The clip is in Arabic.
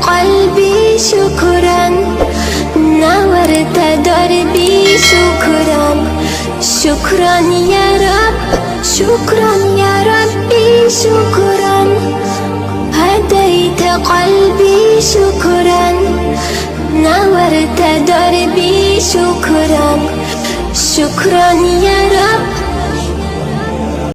قلبي شكرا، نورت دربي شكرا. شكرا يا رب، شكرا يا ربي شكرا. هديت قلبي شكرا، نورت دربي شكرا. شكرا يا